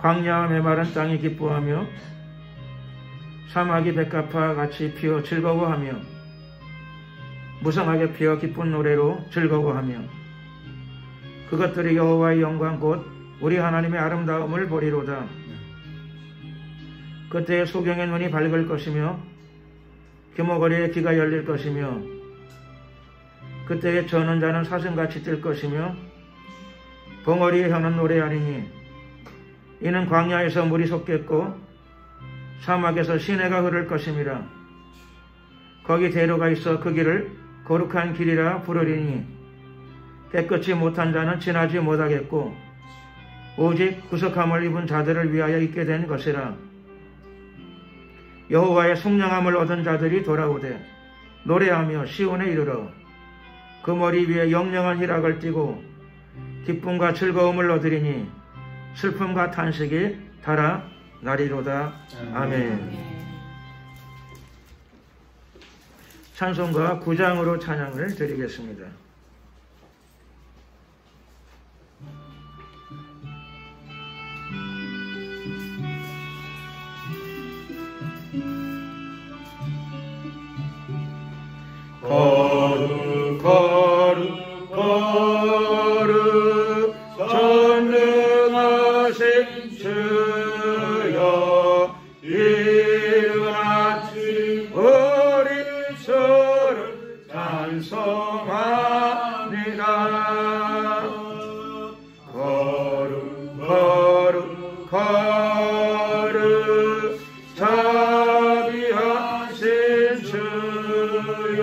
광야와 메마른 땅이 기뻐하며 사막이 백합화 같이 피어 즐거워하며 무성하게 피어 기쁜 노래로 즐거워하며 그것들이 여호와의 영광 곧 우리 하나님의 아름다움을 보리로다. 그때의 소경의 눈이 밝을 것이며 규모거리의 귀가 열릴 것이며 그때의 저는 자는 사슴같이 뛸 것이며 벙어리의 혀는 노래하리니 이는 광야에서 물이 솟겠고 사막에서 시내가 흐를 것임이라. 거기 대로가 있어 그 길을 거룩한 길이라 부르리니 깨끗이 못한 자는 지나지 못하겠고 오직 구속함을 입은 자들을 위하여 있게 된 것이라. 여호와의 속량함을 얻은 자들이 돌아오되 노래하며 시온에 이르러 그 머리 위에 영영한 희락을 띠고 기쁨과 즐거움을 얻으리니 슬픔과 탄식이 달아나리로다. 아멘. 찬송가 9장으로 찬양을 드리겠습니다. 거룩 거룩 거룩 전능하신 주여 일어나시 우리 주를 찬송합니다. 거룩 거룩 거룩 자비하신 주여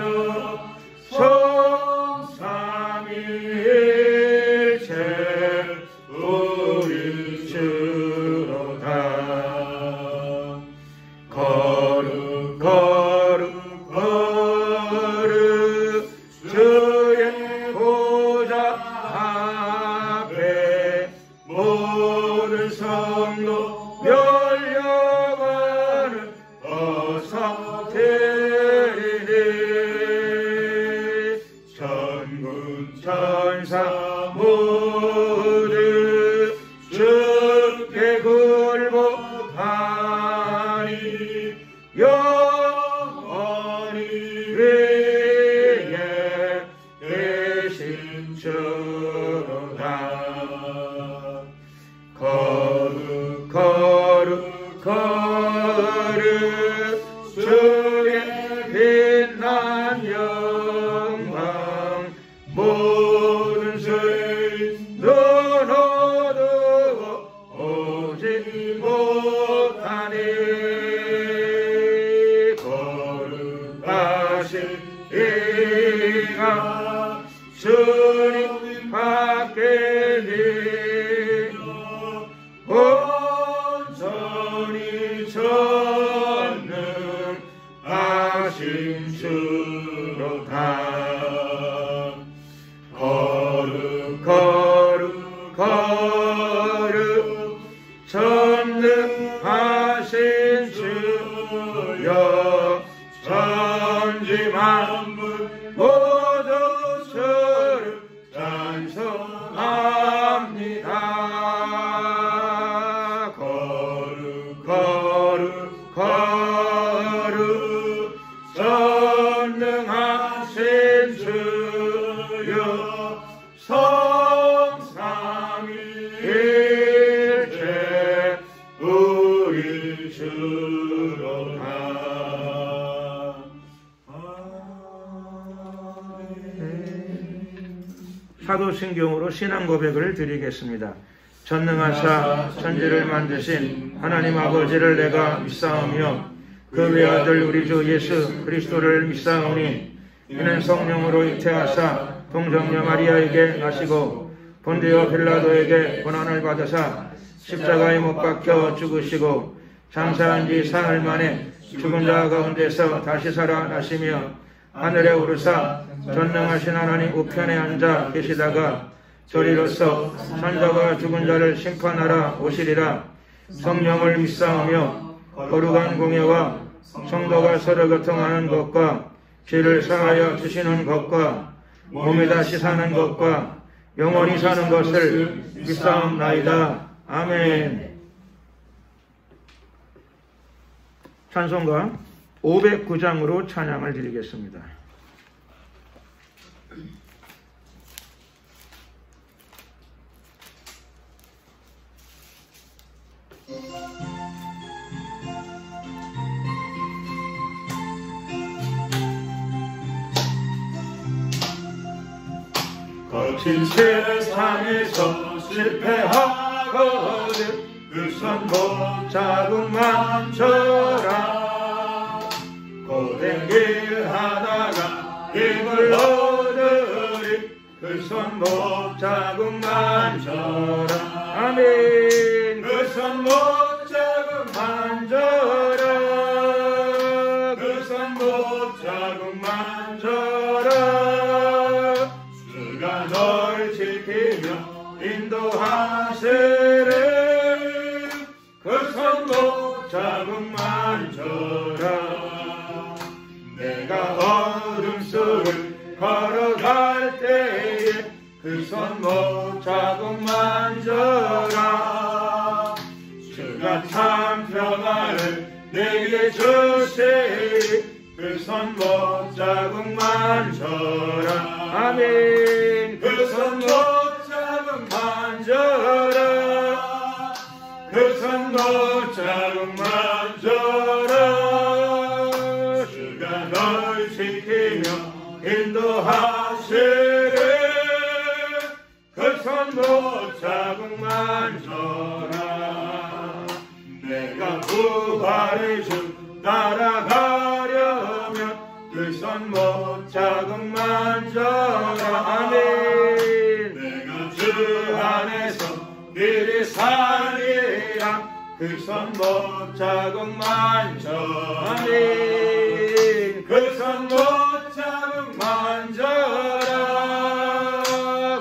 성삼위일체 우리 주로다. 거룩 거룩 거룩 주의 보좌 앞에 모든 성도 멸려가는 어서 드리니 천군 천사 모두 주께 굴복하니 영원히 위에 계신 주로다. 거룩 거룩 거룩 주의 빛난 영광 모든 죄인 눈 어두워 오지 못하니 거룩하신 이가 주님 밖에니 온전히 전능하신 주로다. 거룩 거룩 거룩 전능하신 주여 천지 만물 모두 주를 찬송합니다. 거룩 거룩 거룩 전능하신 주여 성삼위일체 우리 주로다. 사도신경으로 신앙 고백을 드리겠습니다. 전능하사 천지를 만드신 하나님 아버지를 내가 믿사오며 그 외아들 우리 주 예수 그리스도를 믿사오니 이는 성령으로 잉태하사 동정녀 마리아에게 나시고 본디오 빌라도에게 고난을 받으사 십자가에 못 박혀 죽으시고 장사한 지 사흘 만에 죽은 자 가운데서 다시 살아나시며 하늘에 오르사 전능하신 하나님 우편에 앉아 계시다가 저리로서 산자와 죽은 자를 심판하러 오시리라. 성령을 믿사오며 거룩한 공예와 성도가 서로 교통하는 것과 죄를 사하여 주시는 것과 몸에 다시 사는 것과 영원히 사는 것을 믿사옵나이다. 아멘. 찬송가 509장으로 찬양을 드리겠습니다. 거친 세상에서 실패하거든 그 손목 자국만 쳐라. 고된 길 하다가 힘을 얻으리 그 손목 자국만 쳐라. 아멘. 그 손목 자국만 쳐라. 그 손목 자국만 쳐라. 주가 널 지키며 인도하시리 그 손목 자국만 쳐라. 내가 어둠 속을 걸어갈 때에 그 손목 자국만 쳐라. 주가 참 평안을 내게 주시리 그 손목 자국만 쳐라. 아멘. 그 손목 자국만 쳐라. 그 손목 자국만 쳐라. 주가 널 지키며 인도하시리 그 손목 자국만 쳐라. 내가 부활의 주 따라가려면 그 손목 자국만 쳐라. 아멘. 내가 주 안에서 미리 살리라 그 손목 자국만 쳐라. 아멘. 그 손목 자국만 쳐라.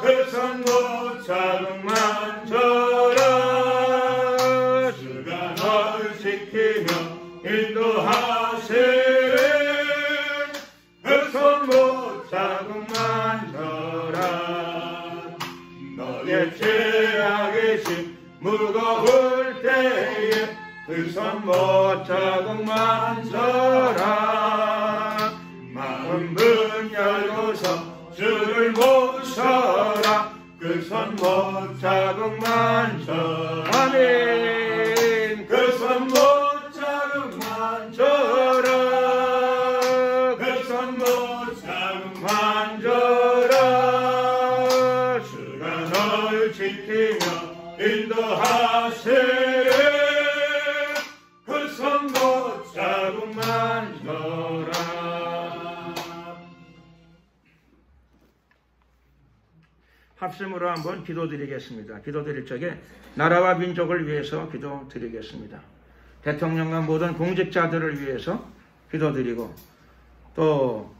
그 손목 자국만 쳐라. 주가 널 지키며 인도하시리 그 손목 자국만 쳐라. 너의 죄악의 짐 무거울 때에 그 손목 자국만 쳐라. 마음 문 열고서 주를 모셔라 그 손목 자국만 쳐라. 아멘. 그 손목 자국만 쳐라. 그 손목 자국만 쳐라. 주가 널 지키며 인도하시리 그 손목 자국만 쳐라. 합심으로 한번 기도드리겠습니다. 기도드릴 적에 나라와 민족을 위해서 기도드리겠습니다. 대통령과 모든 공직자들을 위해서 기도드리고 또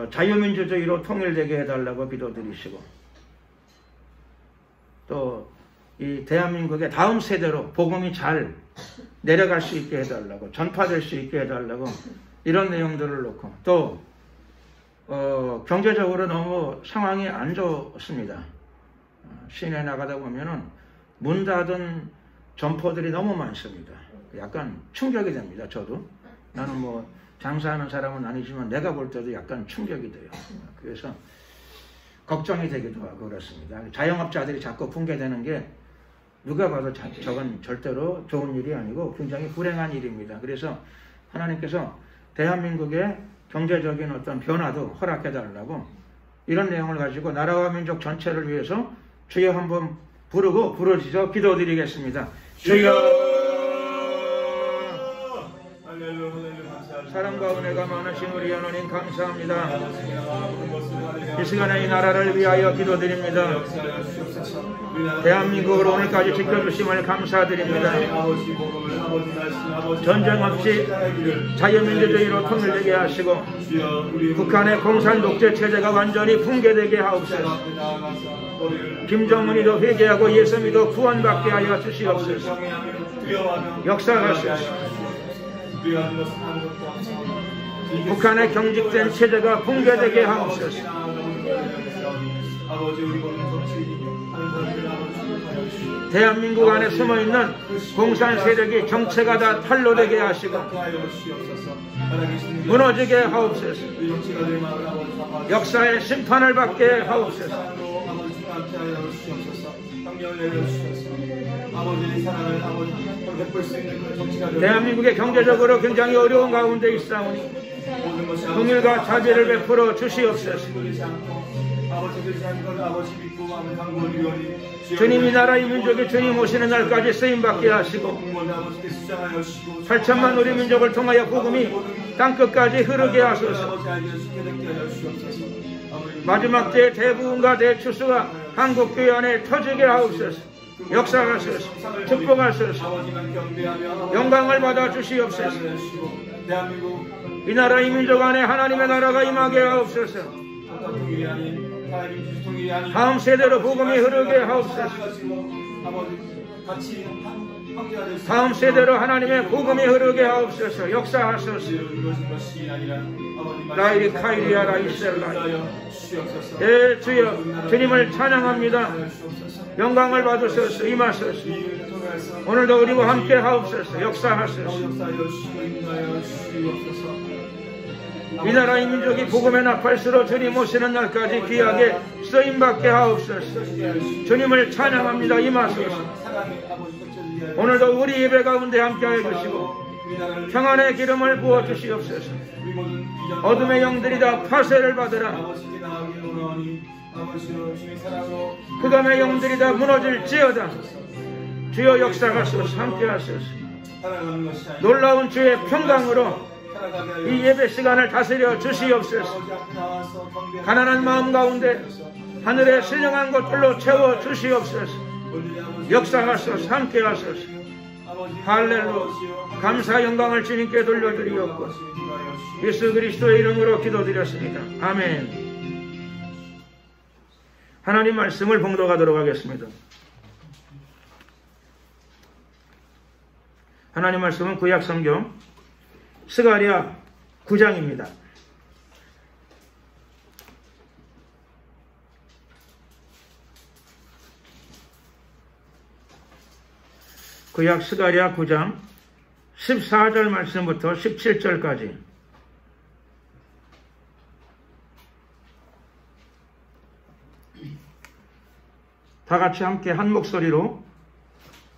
자유민주주의로 통일되게 해달라고 기도드리시고 또 이 대한민국의 다음 세대로 복음이 잘 내려갈 수 있게 해달라고 전파될 수 있게 해달라고 이런 내용들을 놓고 또 경제적으로 너무 상황이 안 좋습니다. 시내에 나가다 보면은 문 닫은 점포들이 너무 많습니다. 약간 충격이 됩니다. 저도 나는 뭐 장사하는 사람은 아니지만 내가 볼 때도 약간 충격이 돼요. 그래서 걱정이 되기도 하고 그렇습니다. 자영업자들이 자꾸 붕괴되는 게 누가 봐도 저건 절대로 좋은 일이 아니고 굉장히 불행한 일입니다. 그래서 하나님께서 대한민국의 경제적인 어떤 변화도 허락해달라고 이런 내용을 가지고 나라와 민족 전체를 위해서 주여 한번 부르짖어 기도드리겠습니다. 주여 사랑과 은혜가 많으신 우리 하나님 감사합니다. 이 시간에 이 나라를 위하여 기도드립니다. 대한민국을 오늘까지 지켜주심을 감사드립니다. 전쟁 없이 자유민주주의로 통일되게 하시고 북한의 공산 독재 체제가 완전히 붕괴되게 하옵소서. 김정은이도 회개하고 예수님도 구원받게 하여 주시옵소서. 역사하소서. 북한의 경직된 체제가 붕괴되게 하옵소서. 대한민국 안에 숨어있는 공산 세력이 정체가 다 탄로되게 하시고 무너지게 하옵소서. 역사의 심판을 받게 하옵소서. 대한민국의 경제적으로 굉장히 어려운 가운데 있사오니 긍휼과 자비를 베풀어 주시옵소서. 주님, 이 나라 이 민족이 주님 오시는 날까지 쓰임받게 하시고 8천만 우리 민족을 통하여 복음이 땅끝까지 흐르게 하소서. 마지막 때의 대부흥과 대추수가 한국교회 안에 터지게 하옵소서. 역사하소서. 축복하소서. 영광을 받아 주시옵소서. 이 나라 이 민족 안에 하나님의 나라가 임하게 하옵소서. 다음 세대로 복음이 흐르게 하옵소서. 다음 세대로 하나님의 복음이 흐르게 하옵소서. 역사하소서. 라이리 카이리아 라이셀라. 예, 주여, 주님을 찬양합니다. 영광을 받으소서. 임하소서. 오늘도 우리와 함께 하옵소서. 역사하소서. 이 나라 이 민족이 복음의 나팔수로 주님 오시는 날까지 귀하게 쓰임받게 하옵소서. 주님을 찬양합니다. 임하소서. 오늘도 우리 예배 가운데 함께하여 주시고 평안의 기름을 부어 주시옵소서. 어둠의 영들이 다 파쇄를 받으라. 흑암의 영들이 다 무너질지어다. 주여 역사하소서. 함께하소서. 놀라운 주의 평강으로 이 예배 시간을 다스려 주시옵소서. 가난한 마음 가운데 하늘의 신령한 것들로 채워 주시옵소서. 역사하소서. 함께하소서. 할렐루야. 감사 영광을 주님께 돌려드리옵고 예수 그리스도의 이름으로 기도드렸습니다. 아멘. 하나님 말씀을 봉독하도록 하겠습니다. 하나님 말씀은 구약 성경 스가랴 9장입니다. 구약 스가랴 9장 14절 말씀부터 17절까지 다 같이 함께 한 목소리로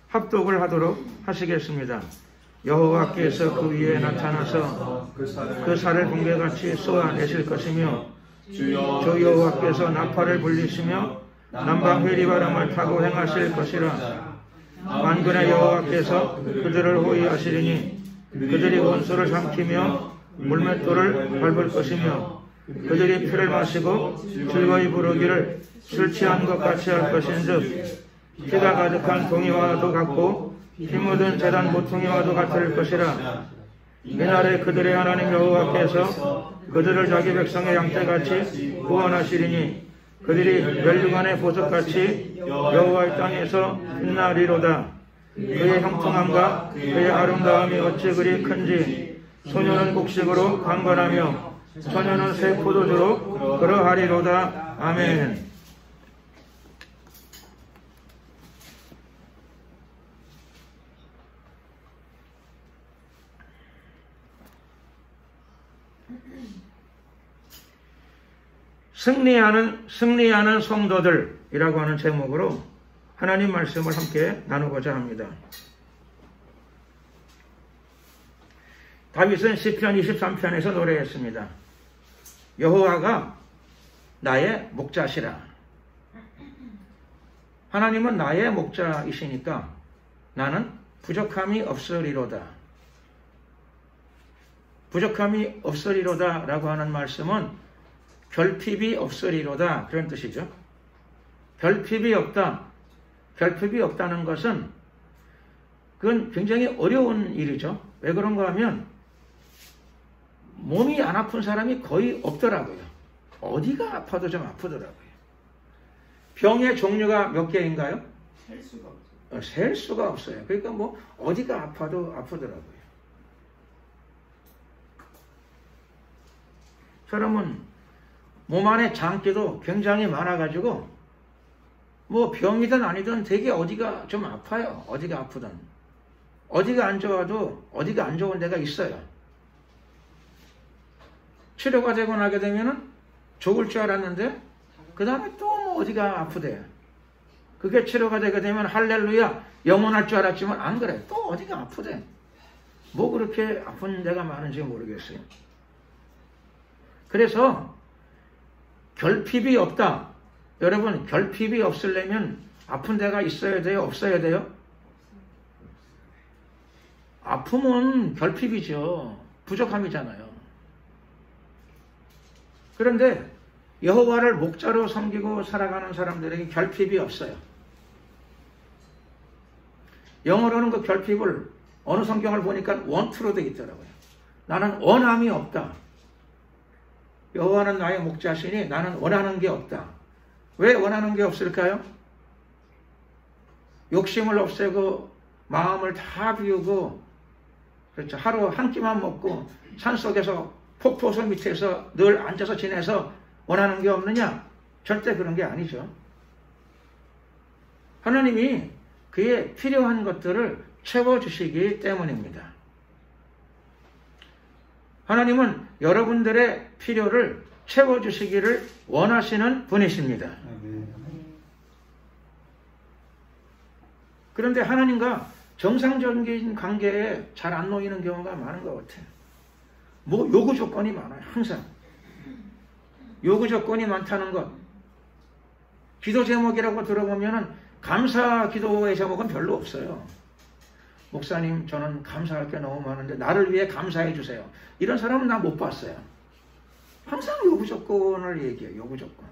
합독을 하도록 하시겠습니다. 여호와께서 그 위에 나타나서 그 살을 번개같이 쏘아내실 것이며 주 여호와께서 나팔을 불리시며 남방 회리바람을 타고 행하실 것이라. 만군의 여호와께서 그들을 호위하시리니 그들이 원수를 삼키며 물맷돌을 밟을 것이며 그들이 피를 마시고 즐거이 부르기를 술 취한 것 같이 할 것인즉 피가 가득한 동이와도 같고 피 묻은 제단 모퉁이와도 같을 것이라. 이날에 그들의 하나님 여호와께서 그들을 자기 백성의 양떼같이 구원하시리니 그들이 멸류관의 보석같이 여호와의 땅에서 빛나리로다. 그의 형통함과 그의 아름다움이 어찌 그리 큰지 소녀는 곡식으로 강건하며 처녀는 새 포도주로 그러하리로다. 아멘. 승리하는 성도들이라고 하는 제목으로 하나님 말씀을 함께 나누고자 합니다. 다윗은 시편 23편에서 노래했습니다. 여호와가 나의 목자시라. 하나님은 나의 목자이시니까 나는 부족함이 없으리로다. 부족함이 없으리로다 라고 하는 말씀은 결핍이 없으리로다 그런 뜻이죠. 결핍이 없다. 결핍이 없다는 것은 그건 굉장히 어려운 일이죠. 왜 그런가 하면 몸이 안 아픈 사람이 거의 없더라고요. 어디가 아파도 좀 아프더라고요. 병의 종류가 몇 개인가요? 셀 수가 없어요. 셀 수가 없어요. 그러니까 뭐 어디가 아파도 아프더라고요. 사람은 몸 안에 장기도 굉장히 많아가지고 뭐 병이든 아니든 되게 어디가 좀 아파요. 어디가 아프든. 어디가 안 좋아도 어디가 안 좋은 데가 있어요. 치료가 되고 나게 되면은 좋을 줄 알았는데 그 다음에 또 뭐 어디가 아프대. 그게 치료가 되게 되면 할렐루야 영원할 줄 알았지만 안 그래. 또 어디가 아프대. 뭐 그렇게 아픈 데가 많은지 모르겠어요. 그래서 결핍이 없다. 여러분 결핍이 없으려면 아픈 데가 있어야 돼요? 없어야 돼요? 아픔은 결핍이죠. 부족함이잖아요. 그런데 여호와를 목자로 섬기고 살아가는 사람들에게 결핍이 없어요. 영어로는 그 결핍을 어느 성경을 보니까 원투로 되어 있더라고요. 나는 원함이 없다. 여호와는 나의 목자시니 나는 원하는 게 없다. 왜 원하는 게 없을까요? 욕심을 없애고 마음을 다 비우고 그렇죠. 하루 한 끼만 먹고 산속에서 폭포수 밑에서 늘 앉아서 지내서 원하는 게 없느냐? 절대 그런 게 아니죠. 하나님이 그의 필요한 것들을 채워주시기 때문입니다. 하나님은 여러분들의 필요를 채워주시기를 원하시는 분이십니다. 그런데 하나님과 정상적인 관계에 잘 안 놓이는 경우가 많은 것 같아요. 뭐 요구 조건이 많아요. 항상. 요구 조건이 많다는 것. 기도 제목이라고 들어보면은 감사 기도의 제목은 별로 없어요. 목사님 저는 감사할 게 너무 많은데 나를 위해 감사해 주세요. 이런 사람은 나 못 봤어요. 항상 요구 조건을 얘기해요. 요구 조건.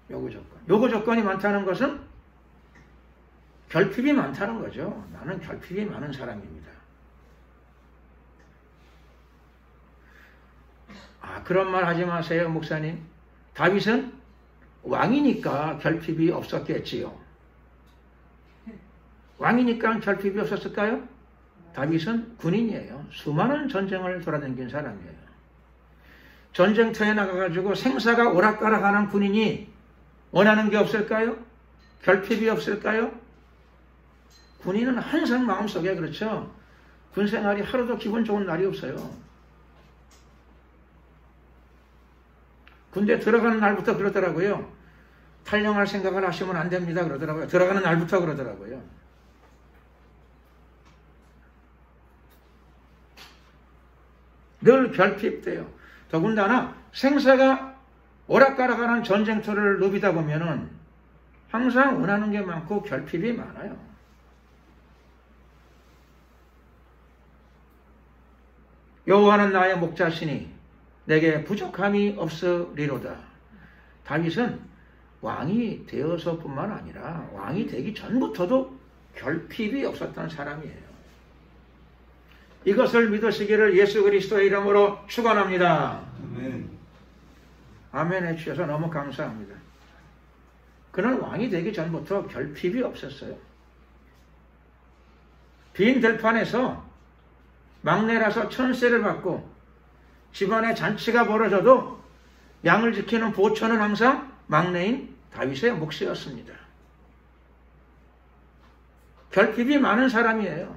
요구 조건. 요구 조건이 많다는 것은 결핍이 많다는 거죠. 나는 결핍이 많은 사람입니다. 그런 말 하지 마세요, 목사님. 다윗은 왕이니까 결핍이 없었겠지요. 왕이니까 결핍이 없었을까요? 다윗은 군인이에요. 수많은 전쟁을 돌아다닌 사람이에요. 전쟁터에 나가가지고 생사가 오락가락하는 군인이 원하는 게 없을까요? 결핍이 없을까요? 군인은 항상 마음속에 그렇죠. 군생활이 하루도 기분 좋은 날이 없어요. 군대 들어가는 날부터 그러더라고요. 탈영할 생각을 하시면 안 됩니다. 그러더라고요. 들어가는 날부터 그러더라고요. 늘 결핍돼요. 더군다나 생사가 오락가락하는 전쟁터를 누비다 보면은 항상 원하는 게 많고 결핍이 많아요. 여호와는 나의 목자시니 내게 부족함이 없으리로다. 다윗은 왕이 되어서뿐만 아니라 왕이 되기 전부터도 결핍이 없었던 사람이에요. 이것을 믿으시기를 예수 그리스도의 이름으로 축원합니다. 아멘. 아멘 해주셔서 너무 감사합니다. 그는 왕이 되기 전부터 결핍이 없었어요. 빈 들판에서 막내라서 천세를 받고 집안에 잔치가 벌어져도 양을 지키는 보초는 항상 막내인 다윗의 몫이었습니다. 결핍이 많은 사람이에요.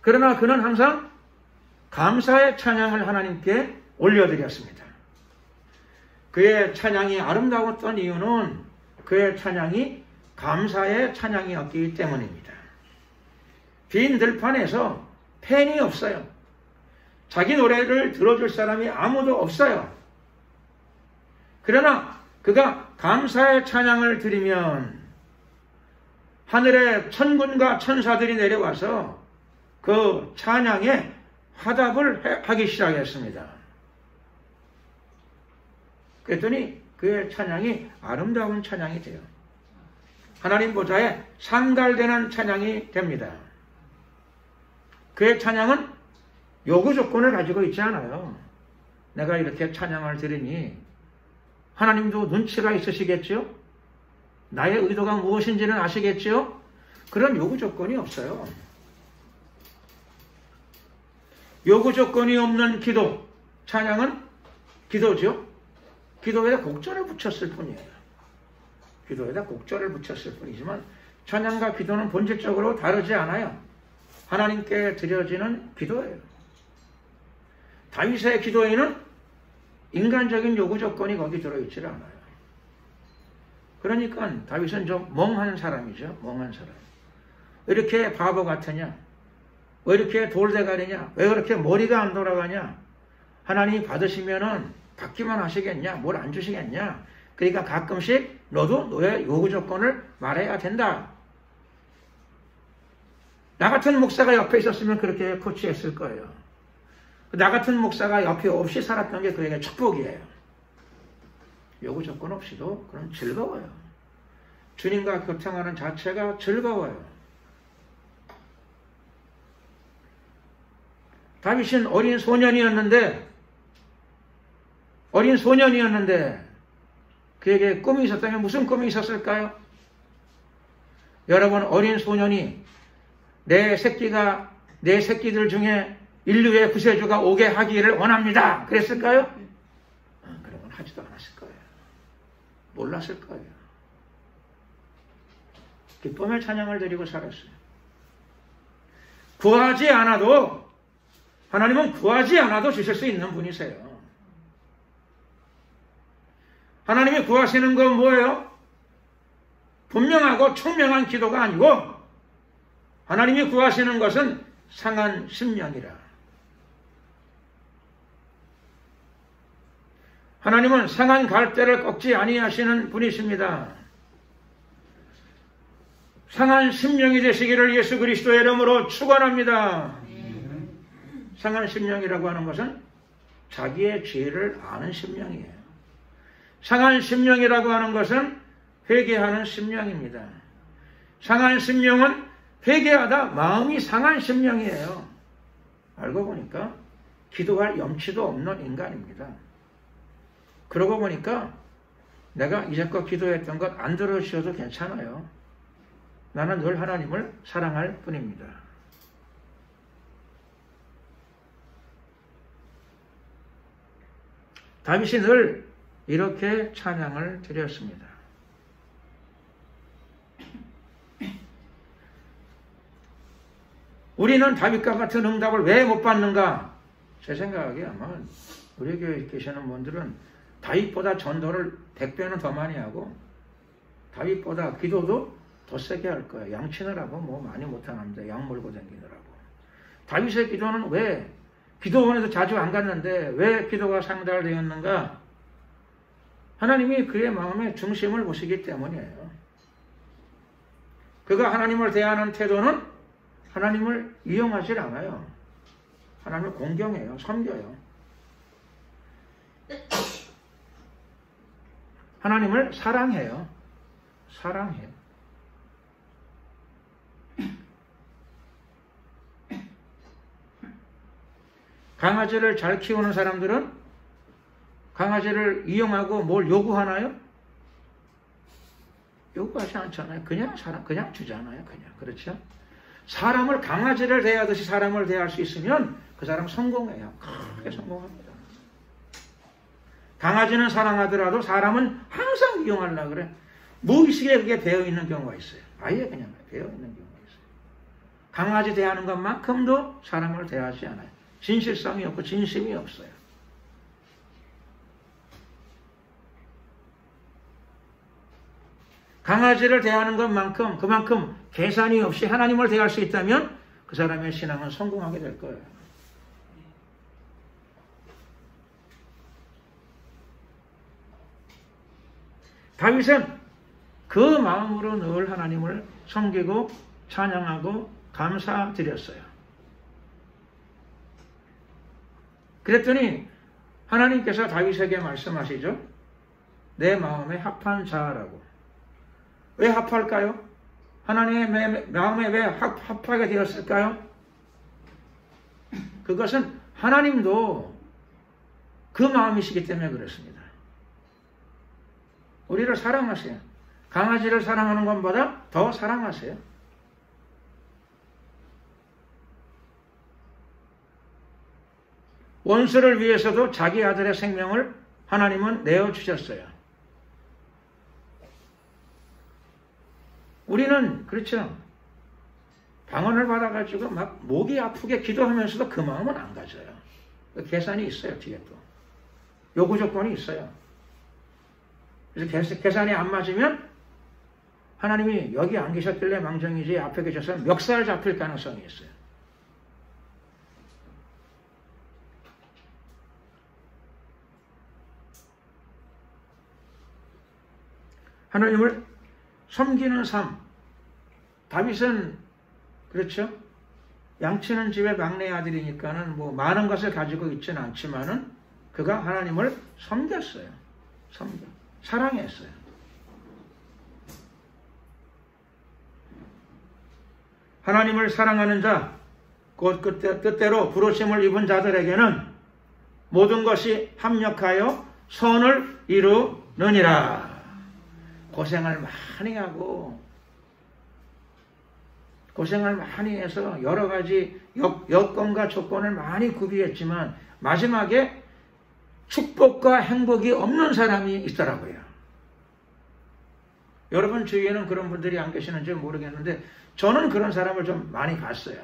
그러나 그는 항상 감사의 찬양을 하나님께 올려드렸습니다. 그의 찬양이 아름다웠던 이유는 그의 찬양이 감사의 찬양이었기 때문입니다. 빈 들판에서 팬이 없어요. 자기 노래를 들어줄 사람이 아무도 없어요. 그러나 그가 감사의 찬양을 드리면 하늘의 천군과 천사들이 내려와서 그 찬양에 화답을 하기 시작했습니다. 그랬더니 그의 찬양이 아름다운 찬양이 돼요. 하나님 보좌에 상달되는 찬양이 됩니다. 그의 찬양은 요구 조건을 가지고 있지 않아요. 내가 이렇게 찬양을 드리니 하나님도 눈치가 있으시겠죠? 나의 의도가 무엇인지는 아시겠죠? 그런 요구 조건이 없어요. 요구 조건이 없는 기도, 찬양은 기도죠. 기도에 곡절을 붙였을 뿐이에요. 기도에다 곡절을 붙였을 뿐이지만 찬양과 기도는 본질적으로 다르지 않아요. 하나님께 드려지는 기도예요. 다윗의 기도에는 인간적인 요구 조건이 거기 들어있질 않아요. 그러니까 다윗은 좀 멍한 사람이죠. 멍한 사람. 왜 이렇게 바보 같으냐? 왜 이렇게 돌대가리냐? 왜 그렇게 머리가 안 돌아가냐? 하나님이 받으시면은 받기만 하시겠냐? 뭘 안 주시겠냐? 그러니까 가끔씩 너도 너의 요구 조건을 말해야 된다. 나 같은 목사가 옆에 있었으면 그렇게 코치했을 거예요. 나 같은 목사가 옆에 없이 살았던 게 그에게 축복이에요. 요구 조건 없이도 그런 즐거워요. 주님과 교통하는 자체가 즐거워요. 다윗은 어린 소년이었는데 그에게 꿈이 있었다면 무슨 꿈이 있었을까요? 여러분, 어린 소년이 내 새끼들 중에 인류의 구세주가 오게 하기를 원합니다. 그랬을까요? 그런 건 하지도 않았을 거예요. 몰랐을 거예요. 기쁨의 찬양을 드리고 살았어요. 구하지 않아도, 하나님은 구하지 않아도 주실 수 있는 분이세요. 하나님이 구하시는 건 뭐예요? 분명하고 총명한 기도가 아니고 하나님이 구하시는 것은 상한 심령이라. 하나님은 상한 갈대를 꺾지 아니하시는 분이십니다. 상한 심령이 되시기를 예수 그리스도의 이름으로 축원합니다. 상한 심령이라고 하는 것은 자기의 죄를 아는 심령이에요. 상한 심령이라고 하는 것은 회개하는 심령입니다. 상한 심령은 회개하다 마음이 상한 심령이에요. 알고 보니까 기도할 염치도 없는 인간입니다. 그러고 보니까 내가 이제껏 기도했던 것 안 들어주셔도 괜찮아요. 나는 늘 하나님을 사랑할 뿐입니다. 다윗이 늘 이렇게 찬양을 드렸습니다. 우리는 다윗과 같은 응답을 왜 못 받는가? 제 생각에 아마 우리 교회에 계시는 분들은 다윗보다 전도를 100배는 더 많이 하고 다윗보다 기도도 더 세게 할 거예요. 양 치느라고 뭐 많이 못하는데 양 몰고 다니느라고. 다윗의 기도는 왜 기도원에서 자주 안 갔는데 왜 기도가 상달되었는가? 하나님이 그의 마음의 중심을 보시기 때문이에요. 그가 하나님을 대하는 태도는 하나님을 이용하지 않아요. 하나님을 공경해요. 섬겨요. 하나님을 사랑해요. 사랑해요. 강아지를 잘 키우는 사람들은 강아지를 이용하고 뭘 요구하나요? 요구하지 않잖아요. 그냥 주잖아요. 그냥. 그렇죠? 사람을 강아지를 대하듯이 사람을 대할 수 있으면 그 사람 성공해요. 크게 성공합니다. 강아지는 사랑하더라도 사람은 항상 이용하려고 그래. 무의식에 그게 배어있는 경우가 있어요. 아예 그냥 배어있는 경우가 있어요. 강아지 대하는 것만큼도 사람을 대하지 않아요. 진실성이 없고 진심이 없어요. 강아지를 대하는 것만큼 그만큼 계산이 없이 하나님을 대할 수 있다면 그 사람의 신앙은 성공하게 될 거예요. 다윗은 그 마음으로 늘 하나님을 섬기고 찬양하고 감사드렸어요. 그랬더니 하나님께서 다윗에게 말씀하시죠. 내 마음에 합한 자라고. 왜 합할까요? 하나님의 마음에 왜 합하게 되었을까요? 그것은 하나님도 그 마음이시기 때문에 그렇습니다. 우리를 사랑하세요. 강아지를 사랑하는 것보다 더 사랑하세요. 원수를 위해서도 자기 아들의 생명을 하나님은 내어주셨어요. 우리는 그렇죠. 방언을 받아가지고 막 목이 아프게 기도하면서도 그 마음은 안 가져요. 계산이 있어요. 뒤에 또 요구 조건이 있어요. 그래서 계산이 안 맞으면 하나님이 여기 안 계셨길래 망정이지 앞에 계셔서 멱살 잡힐 가능성이 있어요. 하나님을 섬기는 삶. 다윗은 그렇죠. 양치는 집의 막내 아들이니까는 뭐 많은 것을 가지고 있지는 않지만은 그가 하나님을 섬겼어요. 사랑했어요. 하나님을 사랑하는 자, 곧 뜻대로 부르심을 입은 자들에게는 모든 것이 합력하여 선을 이루느니라. 고생을 많이 하고 고생을 많이 해서 여러 가지 여건과 조건을 많이 구비했지만 마지막에 축복과 행복이 없는 사람이 있더라고요. 여러분 주위에는 그런 분들이 안 계시는지 모르겠는데 저는 그런 사람을 좀 많이 봤어요.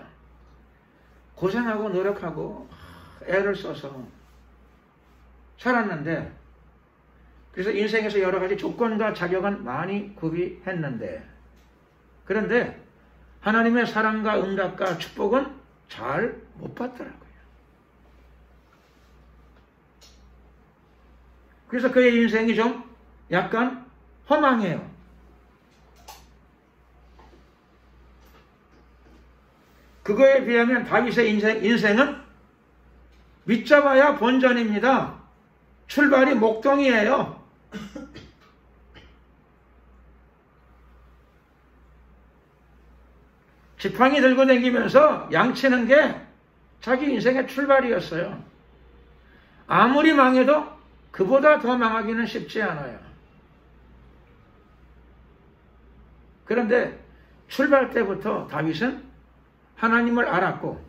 고생하고 노력하고 애를 써서 살았는데 그래서 인생에서 여러 가지 조건과 자격은 많이 구비했는데 그런데 하나님의 사랑과 응답과 축복은 잘 못 받더라고요. 그래서 그의 인생이 좀 약간 허망해요. 그거에 비하면 다윗의 인생은 밑잡아야 본전입니다. 출발이 목동이에요. 지팡이 들고 다니면서 양치는 게 자기 인생의 출발이었어요. 아무리 망해도 그보다 더 망하기는 쉽지 않아요. 그런데 출발 때부터 다윗은 하나님을 알았고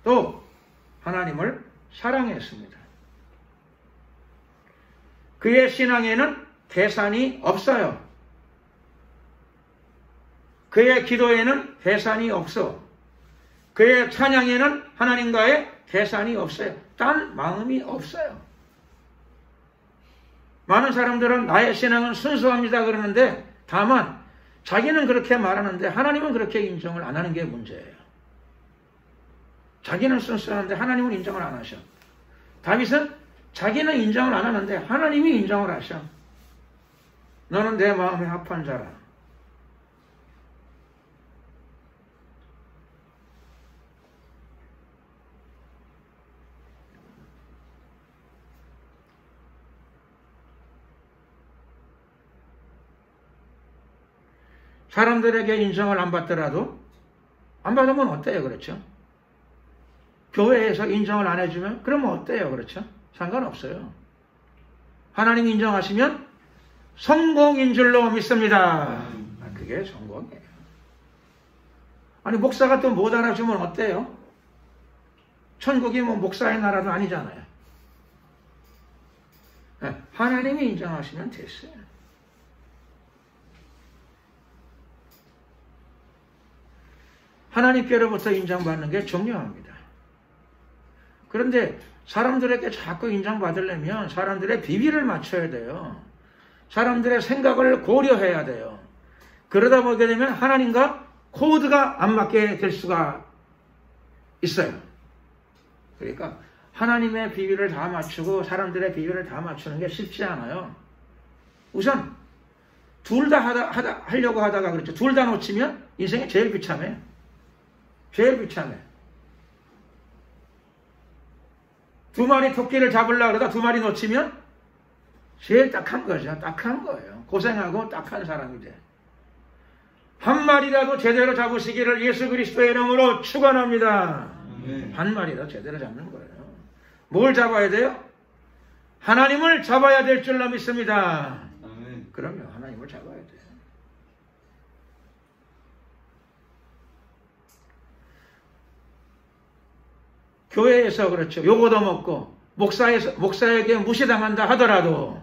또 하나님을 사랑했습니다. 그의 신앙에는 계산이 없어요. 그의 기도에는 계산이 없어. 그의 찬양에는 하나님과의 계산이 없어요. 딴 마음이 없어요. 많은 사람들은 나의 신앙은 순수합니다 그러는데 다만 자기는 그렇게 말하는데 하나님은 그렇게 인정을 안 하는 게 문제예요. 자기는 순수한데 하나님은 인정을 안 하셔. 다윗은 자기는 인정을 안 하는데 하나님이 인정을 하셔. 너는 내 마음에 합한 자라. 사람들에게 인정을 안 받더라도 안 받으면 어때요? 그렇죠? 교회에서 인정을 안 해주면 그러면 어때요? 그렇죠? 상관없어요. 하나님 인정하시면 성공인 줄로 믿습니다. 그게 성공이에요. 아니 목사가 또 못 알아주면 어때요? 천국이 뭐 목사의 나라도 아니잖아요. 하나님이 인정하시면 됐어요. 하나님께로부터 인정받는 게 중요합니다. 그런데 사람들에게 자꾸 인정받으려면 사람들의 비비를 맞춰야 돼요. 사람들의 생각을 고려해야 돼요. 그러다 보게 되면 하나님과 코드가 안 맞게 될 수가 있어요. 그러니까 하나님의 비비를 다 맞추고 사람들의 비비를 다 맞추는 게 쉽지 않아요. 우선 둘 다 하려고 하다가 그렇죠. 둘 다 놓치면 인생이 제일 비참해. 제일 비참해. 두 마리 토끼를 잡으려고 그러다 두 마리 놓치면 제일 딱한 거죠. 딱한 거예요. 고생하고 딱한 사람이 돼. 한 마리라도 제대로 잡으시기를 예수 그리스도의 이름으로 축원합니다. 한 마리라도 제대로 잡는 거예요. 뭘 잡아야 돼요? 하나님을 잡아야 될 줄로 믿습니다. 그럼요. 하나님을 잡아야 돼요. 교회에서 그렇죠. 요거도 먹고 목사에게 무시당한다 하더라도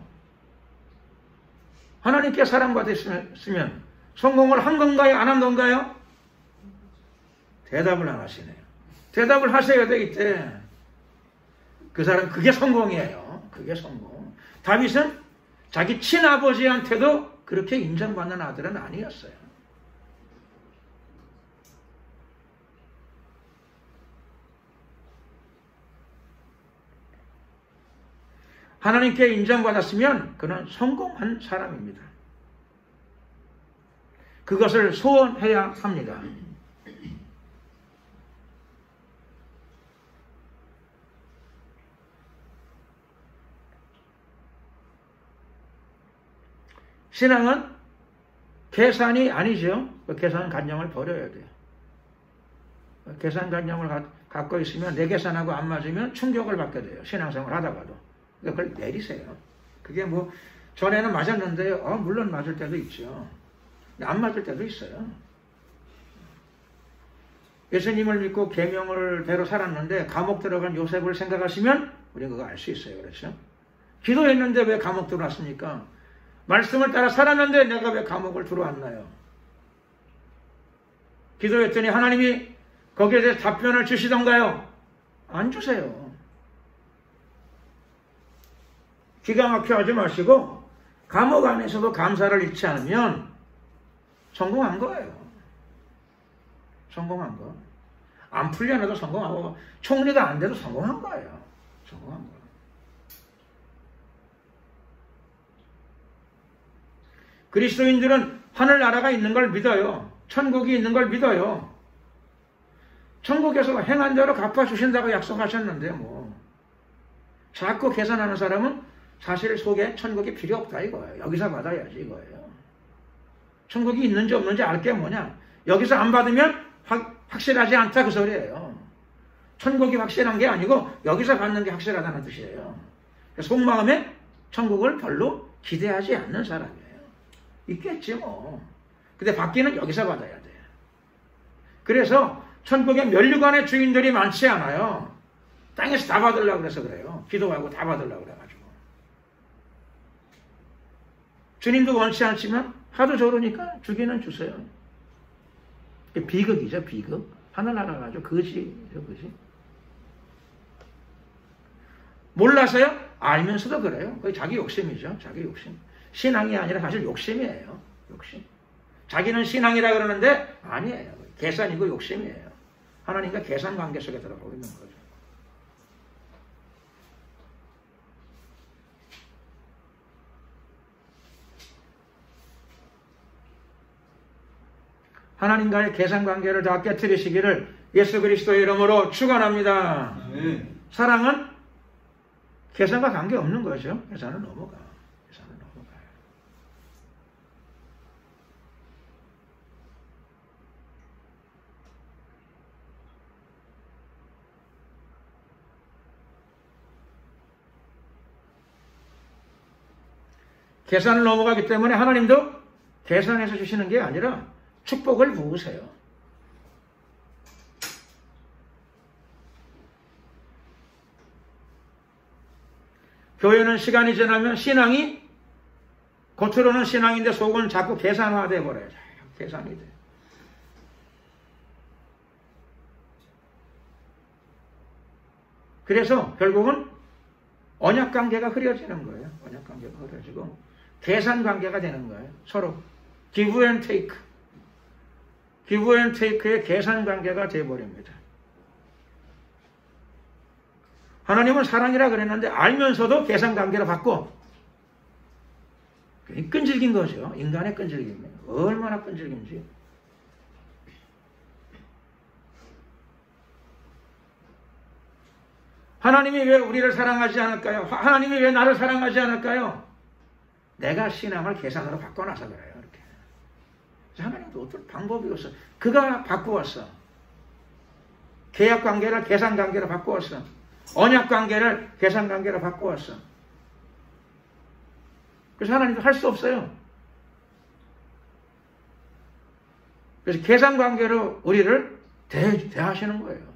하나님께 사랑받았으면 성공을 한 건가요? 안 한 건가요? 대답을 안 하시네요. 대답을 하셔야 돼, 이때. 그 사람, 그게 성공이에요. 그게 성공. 다윗은 자기 친아버지한테도 그렇게 인정받는 아들은 아니었어요. 하나님께 인정받았으면 그는 성공한 사람입니다. 그것을 소원해야 합니다. 신앙은 계산이 아니죠. 계산관념을 버려야 돼요. 계산관념을 갖고 있으면 내 계산하고 안 맞으면 충격을 받게 돼요. 신앙생활 하다가도. 그걸 내리세요. 그게 뭐 전에는 맞았는데 물론 맞을 때도 있죠. 안 맞을 때도 있어요. 예수님을 믿고 계명을 대로 살았는데 감옥 들어간 요셉을 생각하시면 우리가 그거 알 수 있어요. 그렇죠? 기도했는데 왜 감옥 들어왔습니까? 말씀을 따라 살았는데 내가 왜 감옥을 들어왔나요? 기도했더니 하나님이 거기에 대해서 답변을 주시던가요? 안 주세요. 기가 막혀 하지 마시고 감옥 안에서도 감사를 잃지 않으면 성공한 거예요. 성공한 거. 안 풀려나도 성공하고 총리가 안 돼도 성공한 거예요. 성공한 거. 그리스도인들은 하늘나라가 있는 걸 믿어요. 천국이 있는 걸 믿어요. 천국에서 행한 대로 갚아주신다고 약속하셨는데 뭐 자꾸 계산하는 사람은 사실 속에 천국이 필요 없다 이거예요. 여기서 받아야지 이거예요. 천국이 있는지 없는지 알 게 뭐냐. 여기서 안 받으면 확실하지 않다 그 소리예요. 천국이 확실한 게 아니고 여기서 받는 게 확실하다는 뜻이에요. 속마음에 천국을 별로 기대하지 않는 사람이에요. 있겠지 뭐. 근데 받기는 여기서 받아야 돼. 그래서 천국에 면류관의 주인들이 많지 않아요. 땅에서 다 받으려고 그래서 그래요. 기도하고 다 받으려고 그래가지고. 주님도 원치 않지만 하도 저러니까 주기는 주세요. 비극이죠, 비극. 하늘나라 가지고 거지죠, 거지. 몰라서요? 알면서도 그래요. 그게 자기 욕심이죠, 자기 욕심. 신앙이 아니라 사실 욕심이에요, 욕심. 자기는 신앙이라 그러는데 아니에요. 계산이고 욕심이에요. 하나님과 계산 관계 속에 들어가고 있는 거죠. 하나님과의 계산 관계를 다 깨뜨리시기를 예수 그리스도의 이름으로 축원합니다. 사랑은 계산과 관계 없는 거죠. 계산은 넘어가. 계산은 넘어가요. 계산을 넘어가기 때문에 하나님도 계산해서 주시는 게 아니라 축복을 부으세요. 교회는 시간이 지나면 신앙이 겉으로는 신앙인데 속은 자꾸 계산화돼 버려요. 계산이 돼. 그래서 결국은 언약관계가 흐려지는 거예요. 언약관계가 흐려지고 계산관계가 되는 거예요. 서로 give and take. give and take의 계산관계가 되어버립니다. 하나님은 사랑이라 그랬는데 알면서도 계산관계로 바꿔. 끈질긴 거죠. 인간의 끈질김이에요. 얼마나 끈질긴지. 하나님이 왜 우리를 사랑하지 않을까요? 하나님이 왜 나를 사랑하지 않을까요? 내가 신앙을 계산으로 바꿔놔서 그래요. 이렇게. 하나님도 어떤 방법이 없어. 그가 바꾸었어. 계약관계를 계산관계로 바꾸었어. 언약관계를 계산관계로 바꾸었어. 그래서 하나님도 할 수 없어요. 그래서 계산관계로 우리를 대하시는 거예요.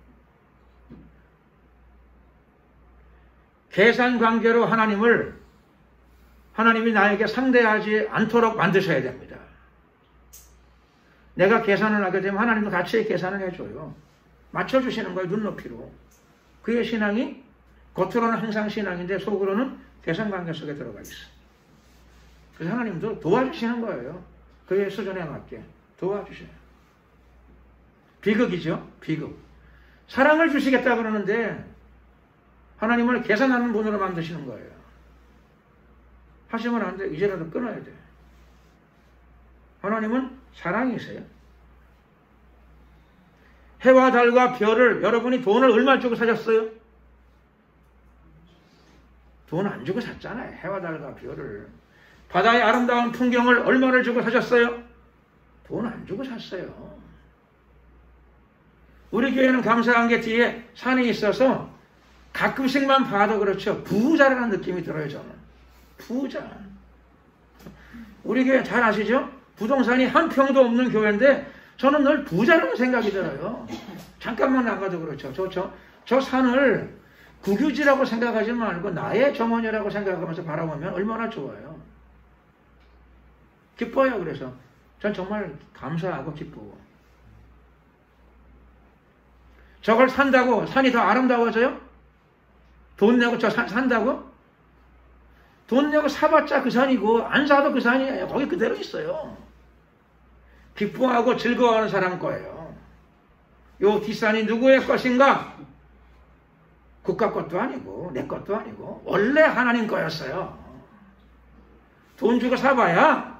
계산관계로 하나님이 나에게 상대하지 않도록 만드셔야 됩니다. 내가 계산을 하게 되면 하나님도 같이 계산을 해줘요. 맞춰주시는 거예요. 눈높이로. 그의 신앙이 겉으로는 항상 신앙인데 속으로는 계산관계 속에 들어가 있어. 그래서 하나님도 도와주시는 거예요. 그의 수준에 맞게 도와주셔요. 비극이죠. 비극. 사랑을 주시겠다 그러는데 하나님을 계산하는 분으로 만드시는 거예요. 하시면 안 돼. 이제라도 끊어야 돼. 하나님은 사랑이세요. 해와 달과 별을 여러분이 돈을 얼마 주고 사셨어요? 돈 안 주고 샀잖아요. 해와 달과 별을. 바다의 아름다운 풍경을 얼마를 주고 사셨어요? 돈 안 주고 샀어요. 우리 교회는 감사한 게 뒤에 산이 있어서 가끔씩만 봐도 그렇죠. 부자라는 느낌이 들어요. 저는. 부자. 우리 교회 잘 아시죠? 부동산이 한 평도 없는 교회인데 저는 늘 부자라는 생각이 들어요. 잠깐만 나가도 그렇죠. 저 산을 국유지라고 생각하지 말고 나의 정원이라고 생각하면서 바라보면 얼마나 좋아요. 기뻐요. 그래서 전 정말 감사하고 기쁘고. 저걸 산다고 산이 더 아름다워져요? 돈 내고 저 산다고? 돈 내고 사봤자 그 산이고 안 사도 그 산이에요. 거기 그대로 있어요. 기뻐하고 즐거워하는 사람 거예요. 요 뒷산이 누구의 것인가? 국가 것도 아니고 내 것도 아니고 원래 하나님 거였어요. 돈 주고 사봐야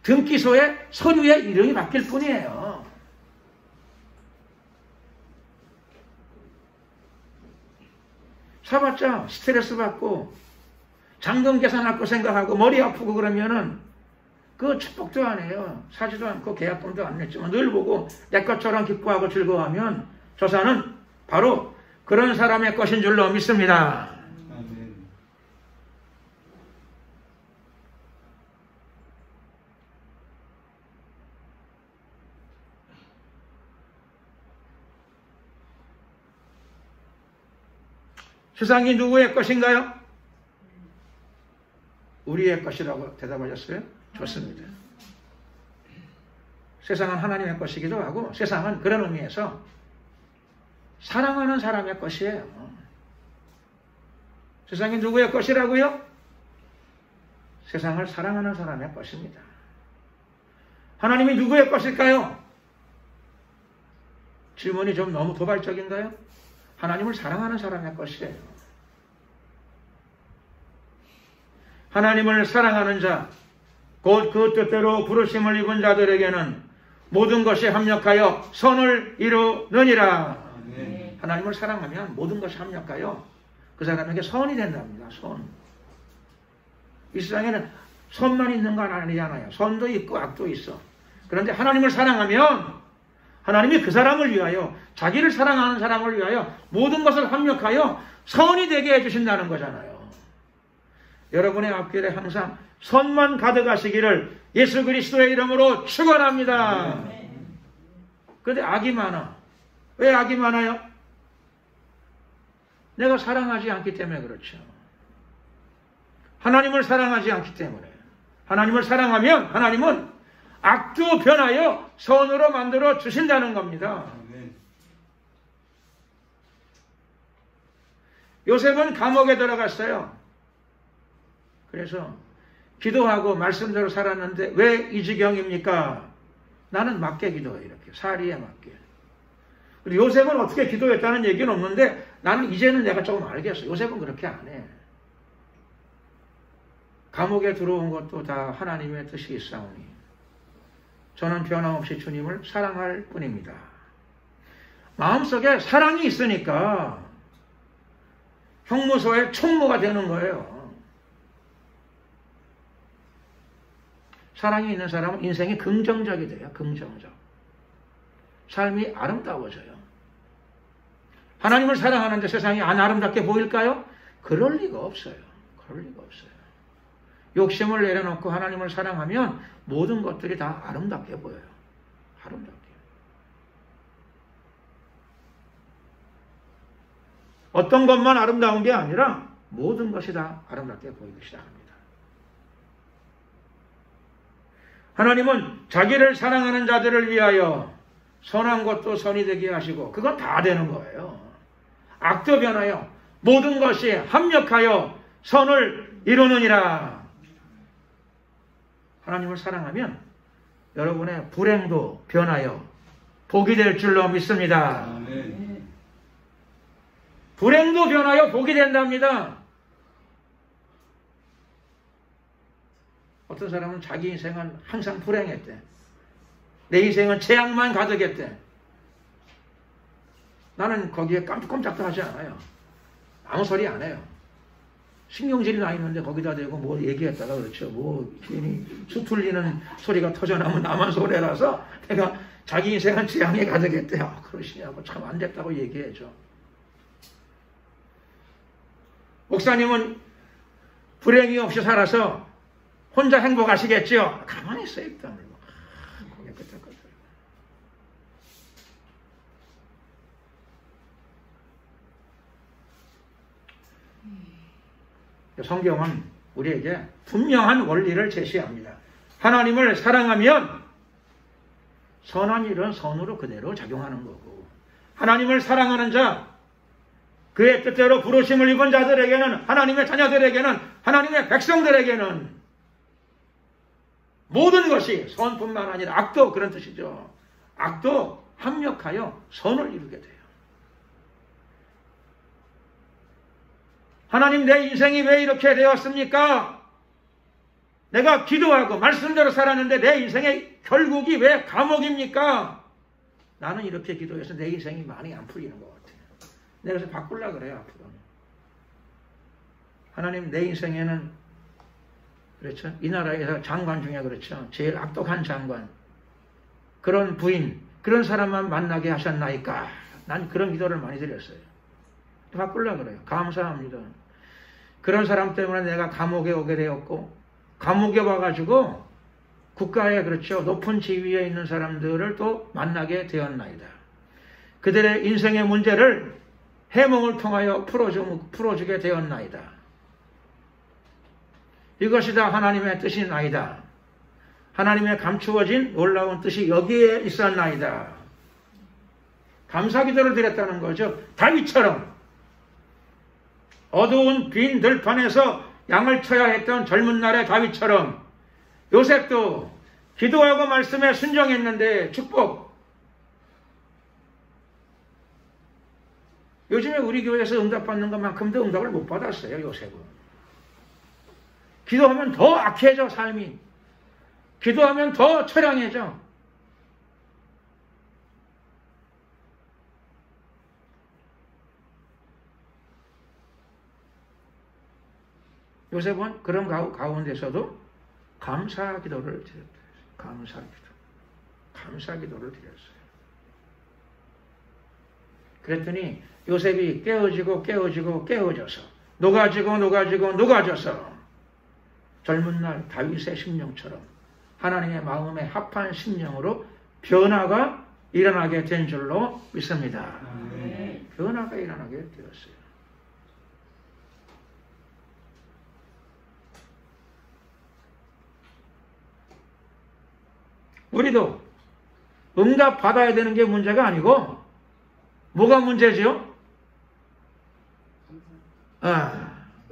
등기소에 서류에 이름이 바뀔 뿐이에요. 사봤자 스트레스 받고 잔금 계산할 거 생각하고 머리 아프고 그러면은 그 축복도 안 해요. 사지도 않고 계약금도 안 냈지만 늘 보고 내 것처럼 기뻐하고 즐거워하면 저 산은 바로 그런 사람의 것인 줄로 믿습니다. 아멘. 세상이 누구의 것인가요? 우리의 것이라고 대답하셨어요? 좋습니다. 세상은 하나님의 것이기도 하고 세상은 그런 의미에서 사랑하는 사람의 것이에요. 세상이 누구의 것이라고요? 세상을 사랑하는 사람의 것입니다. 하나님이 누구의 것일까요? 질문이 좀 너무 도발적인가요? 하나님을 사랑하는 사람의 것이에요. 하나님을 사랑하는 자, 곧 그 뜻대로 부르심을 입은 자들에게는 모든 것이 합력하여 선을 이루느니라. 네. 하나님을 사랑하면 모든 것이 합력하여 그 사람에게 선이 된답니다. 선. 이 세상에는 선만 있는 건 아니잖아요. 선도 있고 악도 있어. 그런데 하나님을 사랑하면 하나님이 그 사람을 위하여 자기를 사랑하는 사람을 위하여 모든 것을 합력하여 선이 되게 해주신다는 거잖아요. 여러분의 앞길에 항상 선만 가득하시기를 예수 그리스도의 이름으로 축원합니다. 그런데 악이 많아. 왜 악이 많아요? 내가 사랑하지 않기 때문에 그렇죠. 하나님을 사랑하지 않기 때문에. 하나님을 사랑하면 하나님은 악도 변하여 선으로 만들어 주신다는 겁니다. 요셉은 감옥에 들어갔어요. 그래서 기도하고 말씀대로 살았는데 왜 이 지경입니까? 나는 맞게 기도해. 이렇게 사리에 맞게. 그리고 요셉은 어떻게 기도했다는 얘기는 없는데 나는 이제는 내가 조금 알겠어. 요셉은 그렇게 안 해. 감옥에 들어온 것도 다 하나님의 뜻이 있사오니 저는 변함없이 주님을 사랑할 뿐입니다. 마음속에 사랑이 있으니까 형무소의 총무가 되는 거예요. 사랑이 있는 사람은 인생이 긍정적이 돼요. 긍정적. 삶이 아름다워져요. 하나님을 사랑하는데 세상이 안 아름답게 보일까요? 그럴 리가 없어요. 그럴 리가 없어요. 욕심을 내려놓고 하나님을 사랑하면 모든 것들이 다 아름답게 보여요. 아름답게. 어떤 것만 아름다운 게 아니라 모든 것이 다 아름답게 보이기 시작합니다. 하나님은 자기를 사랑하는 자들을 위하여 선한 것도 선이 되게 하시고, 그건 다 되는 거예요. 악도 변하여 모든 것이 합력하여 선을 이루느니라. 하나님을 사랑하면 여러분의 불행도 변하여 복이 될 줄로 믿습니다. 아멘. 불행도 변하여 복이 된답니다. 어떤 사람은 자기 인생은 항상 불행했대. 내 인생은 재앙만 가득했대. 나는 거기에 깜짝도 하지 않아요. 아무 소리 안 해요. 신경질이 나 있는데 거기다 대고 뭐 얘기했다가 그렇죠. 뭐 괜히 수틀리는 소리가 터져나오면 나만 소리라서 내가 자기 인생은 재앙에 가득했대요. 그러시냐고 참 안 됐다고 얘기해줘. 목사님은 불행이 없이 살아서 혼자 행복하시겠죠? 가만히 있어요. 일단 고개 끄덕끄덕. 성경은 우리에게 분명한 원리를 제시합니다. 하나님을 사랑하면 선한 일은 선으로 그대로 작용하는 거고, 하나님을 사랑하는 자, 그의 뜻대로 부르심을 입은 자들에게는, 하나님의 자녀들에게는, 하나님의 백성들에게는 모든 것이 선뿐만 아니라 악도 그런 뜻이죠. 악도 합력하여 선을 이루게 돼요. 하나님, 내 인생이 왜 이렇게 되었습니까? 내가 기도하고 말씀대로 살았는데 내 인생의 결국이 왜 감옥입니까? 나는 이렇게 기도해서 내 인생이 많이 안 풀리는 것 같아요. 내가 그래서 바꾸려고 그래요, 앞으로는. 하나님, 내 인생에는, 그렇죠? 이 나라에서 장관 중에 그렇죠. 제일 악독한 장관, 그런 부인, 그런 사람만 만나게 하셨나이까? 난 그런 기도를 많이 드렸어요. 바꾸려고 그래요. 감사합니다. 그런 사람 때문에 내가 감옥에 오게 되었고, 감옥에 와가지고 국가에 그렇죠. 높은 지위에 있는 사람들을 또 만나게 되었나이다. 그들의 인생의 문제를 해몽을 통하여 풀어주게 되었나이다. 이것이 다 하나님의 뜻이나이다. 하나님의 감추어진 놀라운 뜻이 여기에 있었나이다. 감사기도를 드렸다는 거죠. 다윗처럼 어두운 빈 들판에서 양을 쳐야 했던 젊은 날의 다윗처럼 요셉도 기도하고 말씀에 순종했는데 축복. 요즘에 우리 교회에서 응답받는 것만큼도 응답을 못 받았어요. 요셉은. 기도하면 더 악해져 삶이. 기도하면 더 처량해져. 요셉은 그런 가운데서도 감사 기도를 드렸어요. 감사 기도를 드렸어요. 그랬더니 요셉이 깨어져서 녹아져서 젊은 날 다윗의 심령처럼 하나님의 마음에 합한 심령으로 변화가 일어나게 된 줄로 믿습니다. 변화가 일어나게 되었어요. 우리도 응답 받아야 되는 게 문제가 아니고 뭐가 문제죠?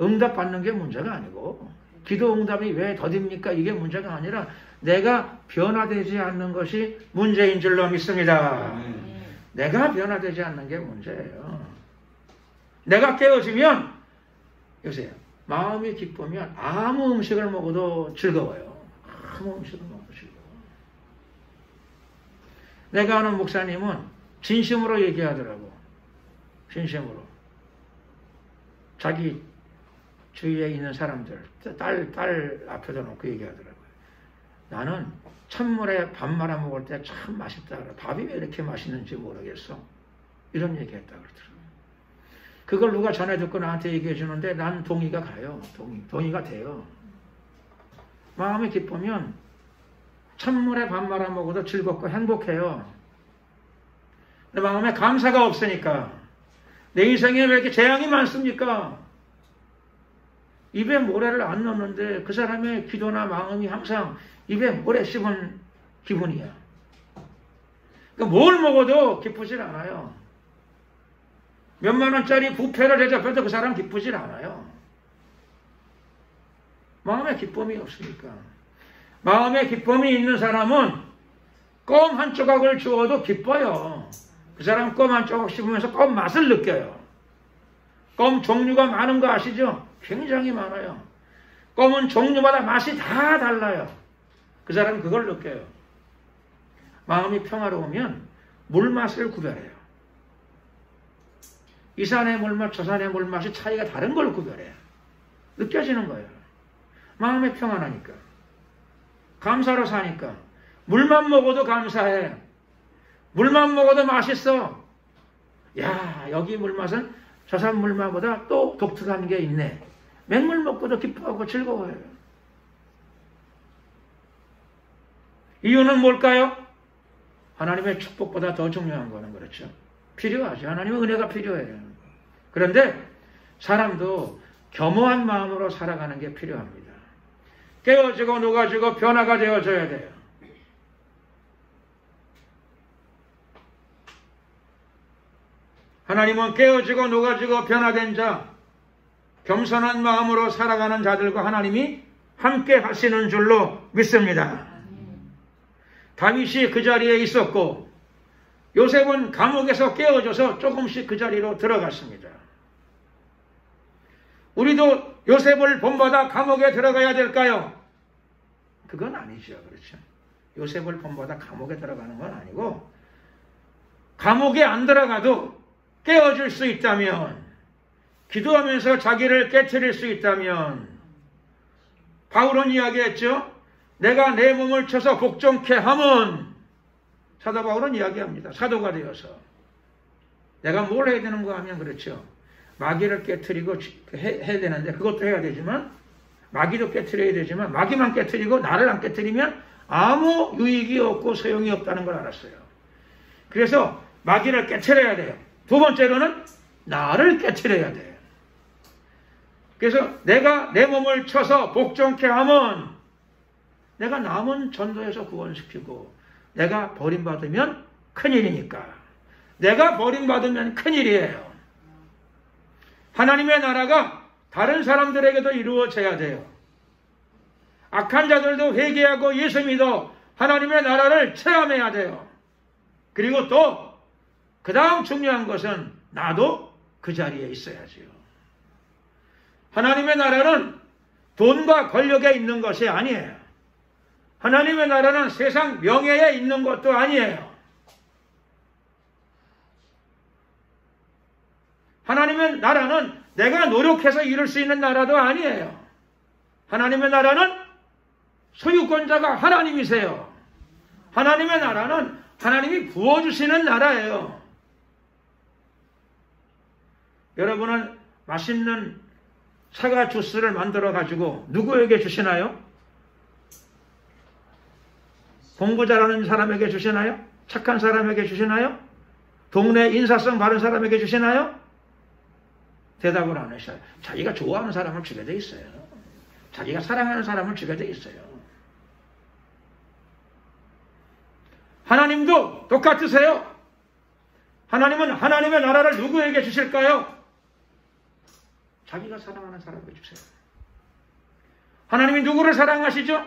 응답 받는 게 문제가 아니고 기도 응답이 왜 더딥니까? 이게 문제가 아니라 내가 변화되지 않는 것이 문제인 줄로 믿습니다. 내가 변화되지 않는 게 문제예요. 내가 깨어지면 요새 마음이 기쁘면 아무 음식을 먹어도 즐거워요. 아무 음식을 먹어도 즐거워. 내가 아는 목사님은 진심으로 얘기하더라고. 진심으로. 자기 주위에 있는 사람들, 딸 앞에다 놓고 얘기하더라고요. 나는 찬물에 밥 말아 먹을 때 참 맛있다 그래. 밥이 왜 이렇게 맛있는지 모르겠어. 이런 얘기했다 그러더라고요. 그걸 누가 전해 듣고 나한테 얘기해 주는데 난 동의가 가요. 동의가 돼요. 마음이 기쁘면 찬물에 밥 말아 먹어도 즐겁고 행복해요. 내 마음에 감사가 없으니까. 내 인생에 왜 이렇게 재앙이 많습니까? 입에 모래를 안 넣는데 그 사람의 기도나 마음이 항상 입에 모래 씹은 기분이야. 그러니까 뭘 먹어도 기쁘질 않아요. 몇만 원짜리 뷔페를 대접해도 그 사람 기쁘질 않아요. 마음에 기쁨이 없으니까. 마음에 기쁨이 있는 사람은 껌 한 조각을 주어도 기뻐요. 그 사람 껌 한 조각 씹으면서 껌 맛을 느껴요. 껌 종류가 많은 거 아시죠? 굉장히 많아요. 껌은 종류마다 맛이 다 달라요. 그 사람은 그걸 느껴요. 마음이 평화로우면 물맛을 구별해요. 이 산의 물맛, 저 산의 물맛이 차이가 다른 걸 구별해요. 느껴지는 거예요. 마음이 평안하니까. 감사로 사니까. 물만 먹어도 감사해. 물만 먹어도 맛있어. 야, 여기 물맛은 저 산 물맛보다 또 독특한 게 있네. 맹물 먹고도 기뻐하고 즐거워요. 이유는 뭘까요? 하나님의 축복보다 더 중요한 거는 그렇죠. 필요하죠. 하나님의 은혜가 필요해요. 그런데 사람도 겸허한 마음으로 살아가는 게 필요합니다. 깨어지고 녹아지고 변화가 되어져야 돼요. 하나님은 깨어지고 녹아지고 변화된 자, 겸손한 마음으로 살아가는 자들과 하나님이 함께 하시는 줄로 믿습니다. 다윗이 그 자리에 있었고 요셉은 감옥에서 깨어져서 조금씩 그 자리로 들어갔습니다. 우리도 요셉을 본받아 감옥에 들어가야 될까요? 그건 아니죠. 그렇죠. 요셉을 본받아 감옥에 들어가는 건 아니고 감옥에 안 들어가도 깨어질 수 있다면, 기도하면서 자기를 깨트릴 수 있다면, 바울은 이야기했죠. 내가 내 몸을 쳐서 복종케 함은, 사도 바울은 이야기합니다. 사도가 되어서 내가 뭘 해야 되는가 하면 그렇죠. 마귀를 깨트리고 해야 되는데 그것도 해야 되지만, 마귀도 깨트려야 되지만 마귀만 깨트리고 나를 안 깨트리면 아무 유익이 없고 소용이 없다는 걸 알았어요. 그래서 마귀를 깨트려야 돼요. 두 번째로는 나를 깨트려야 돼요. 그래서 내가 내 몸을 쳐서 복종케 하면 내가 남은 전도해서 구원시키고, 내가 버림받으면 큰일이니까. 내가 버림받으면 큰일이에요. 하나님의 나라가 다른 사람들에게도 이루어져야 돼요. 악한 자들도 회개하고 예수 믿어 하나님의 나라를 체험해야 돼요. 그리고 또 그 다음 중요한 것은 나도 그 자리에 있어야지요. 하나님의 나라는 돈과 권력에 있는 것이 아니에요. 하나님의 나라는 세상 명예에 있는 것도 아니에요. 하나님의 나라는 내가 노력해서 이룰 수 있는 나라도 아니에요. 하나님의 나라는 소유권자가 하나님이세요. 하나님의 나라는 하나님이 부어주시는 나라예요. 여러분은 맛있는 사과 주스를 만들어 가지고 누구에게 주시나요? 공부 잘하는 사람에게 주시나요? 착한 사람에게 주시나요? 동네 인사성 바른 사람에게 주시나요? 대답을 안 하셔요. 자기가 좋아하는 사람을 주게 돼 있어요. 자기가 사랑하는 사람을 주게 돼 있어요. 하나님도 똑같으세요. 하나님은 하나님의 나라를 누구에게 주실까요? 자기가 사랑하는 사람에게 주세요. 하나님이 누구를 사랑하시죠?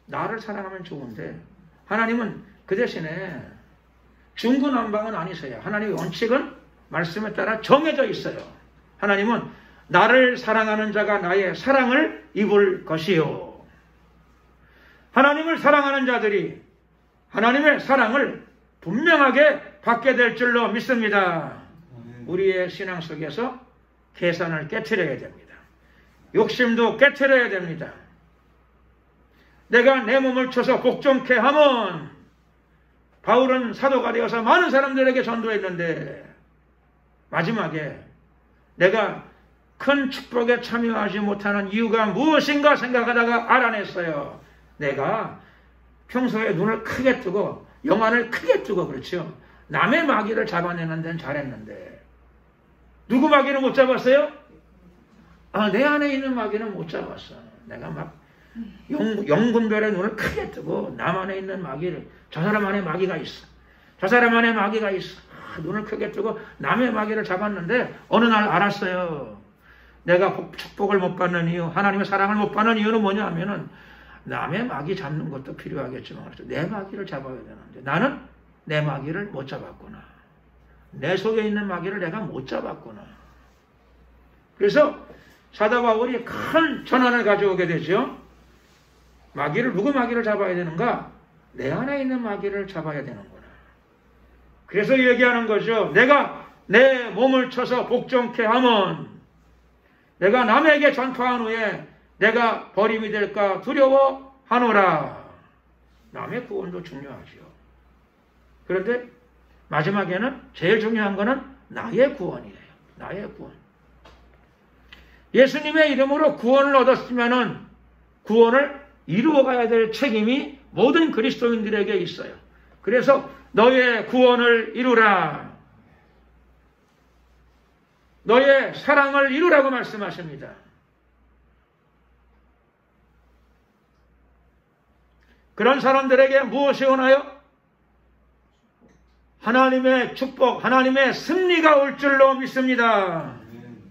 나를 사랑하면 좋은데, 하나님은 그 대신에 중구난방은 아니세요. 하나님의 원칙은 말씀에 따라 정해져 있어요. 하나님은 나를 사랑하는 자가 나의 사랑을 입을 것이요. 하나님을 사랑하는 자들이 하나님의 사랑을 분명하게 받게 될 줄로 믿습니다. 우리의 신앙 속에서 계산을 깨트려야 됩니다. 욕심도 깨트려야 됩니다. 내가 내 몸을 쳐서 복종케 하면, 바울은 사도가 되어서 많은 사람들에게 전도했는데 마지막에 내가 큰 축복에 참여하지 못하는 이유가 무엇인가 생각하다가 알아냈어요. 내가 평소에 눈을 크게 뜨고 영안을 크게 뜨고, 그렇죠, 남의 마귀를 잡아내는 데는 잘했는데 누구 마귀는 못 잡았어요? 내 안에 있는 마귀는 못 잡았어. 내가 막 영분별의 눈을 크게 뜨고 남 안에 있는 마귀를, 저 사람 안에 마귀가 있어, 저 사람 안에 마귀가 있어. 눈을 크게 뜨고 남의 마귀를 잡았는데 어느 날 알았어요. 내가 축복을 못 받는 이유, 하나님의 사랑을 못 받는 이유는 뭐냐 하면은 남의 마귀 잡는 것도 필요하겠지만 내 마귀를 잡아야 되는데 나는 내 마귀를 못 잡았구나. 내 속에 있는 마귀를 내가 못 잡았구나. 그래서 사도 바울이 큰 전환을 가져오게 되죠. 누구 마귀를 잡아야 되는가? 내 안에 있는 마귀를 잡아야 되는구나. 그래서 얘기하는 거죠. 내가 내 몸을 쳐서 복종케 하면 내가 남에게 전파한 후에 내가 버림이 될까 두려워하노라. 남의 구원도 중요하죠. 그런데 마지막에는 제일 중요한 것은 나의 구원이에요. 나의 구원. 예수님의 이름으로 구원을 얻었으면 구원을 이루어가야 될 책임이 모든 그리스도인들에게 있어요. 그래서 너의 구원을 이루라. 너의 사랑을 이루라고 말씀하십니다. 그런 사람들에게 무엇이 오나요? 하나님의 축복, 하나님의 승리가 올 줄로 믿습니다.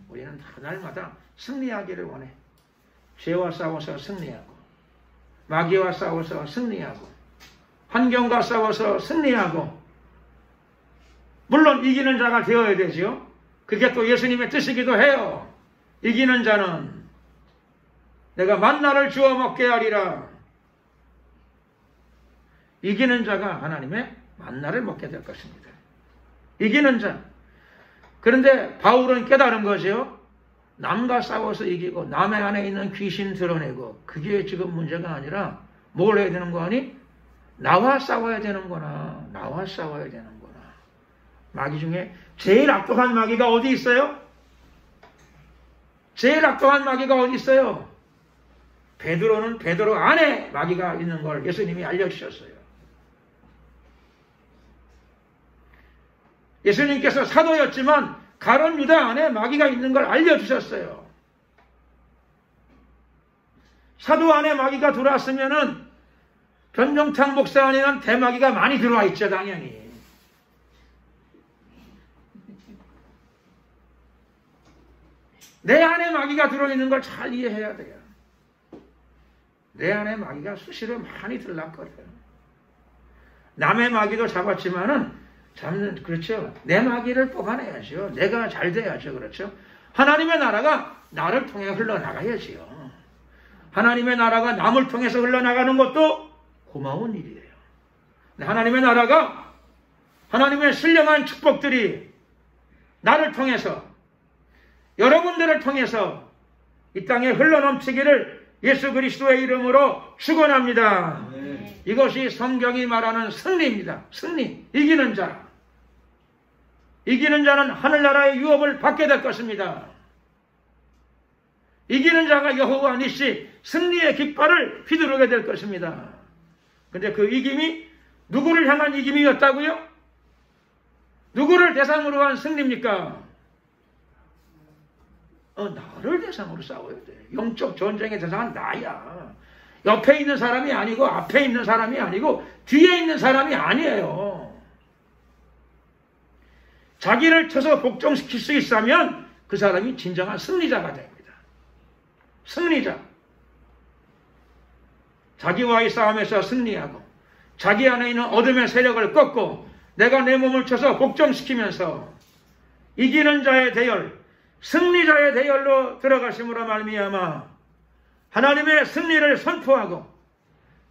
우리는 날마다 승리하기를 원해. 죄와 싸워서 승리하고, 마귀와 싸워서 승리하고, 환경과 싸워서 승리하고, 물론 이기는 자가 되어야 되죠. 그게 또 예수님의 뜻이기도 해요. 이기는 자는 내가 만나를 주어 먹게 하리라. 이기는 자가 하나님의 만나를 먹게 될 것입니다. 이기는 자. 그런데 바울은 깨달은 거죠. 남과 싸워서 이기고 남의 안에 있는 귀신 드러내고 그게 지금 문제가 아니라 뭘 해야 되는 거 아니? 나와 싸워야 되는구나. 나와 싸워야 되는구나. 마귀 중에 제일 악독한 마귀가 어디 있어요? 제일 악독한 마귀가 어디 있어요? 베드로는 베드로 안에 마귀가 있는 걸 예수님이 알려주셨어요. 예수님께서 사도였지만 가룟 유다 안에 마귀가 있는 걸 알려주셨어요. 사도 안에 마귀가 들어왔으면은 변종탁 목사 안에는 대마귀가 많이 들어와 있죠, 당연히. 내 안에 마귀가 들어있는 걸 잘 이해해야 돼요. 내 안에 마귀가 수시로 많이 들락거려요. 남의 마귀도 잡았지만은 그렇죠. 내 마귀를 뽑아내야죠. 내가 잘 돼야죠. 그렇죠. 하나님의 나라가 나를 통해 흘러나가야지요. 하나님의 나라가 남을 통해서 흘러나가는 것도 고마운 일이에요. 하나님의 나라가, 하나님의 신령한 축복들이 나를 통해서, 여러분들을 통해서 이 땅에 흘러넘치기를 예수 그리스도의 이름으로 축원합니다. 이것이 성경이 말하는 승리입니다. 승리, 이기는 자. 이기는 자는 하늘나라의 유업을 받게 될 것입니다. 이기는 자가 여호와 니시, 승리의 깃발을 휘두르게 될 것입니다. 근데 그 이김이 누구를 향한 이김이었다고요? 누구를 대상으로 한 승리입니까? 나를 대상으로 싸워야 돼. 영적 전쟁의 대상은 나야. 옆에 있는 사람이 아니고 앞에 있는 사람이 아니고 뒤에 있는 사람이 아니에요. 자기를 쳐서 복종시킬 수 있으면 그 사람이 진정한 승리자가 됩니다. 승리자. 자기와의 싸움에서 승리하고 자기 안에 있는 어둠의 세력을 꺾고 내가 내 몸을 쳐서 복종시키면서 이기는 자의 대열, 승리자의 대열로 들어가심으로 말미암아 하나님의 승리를 선포하고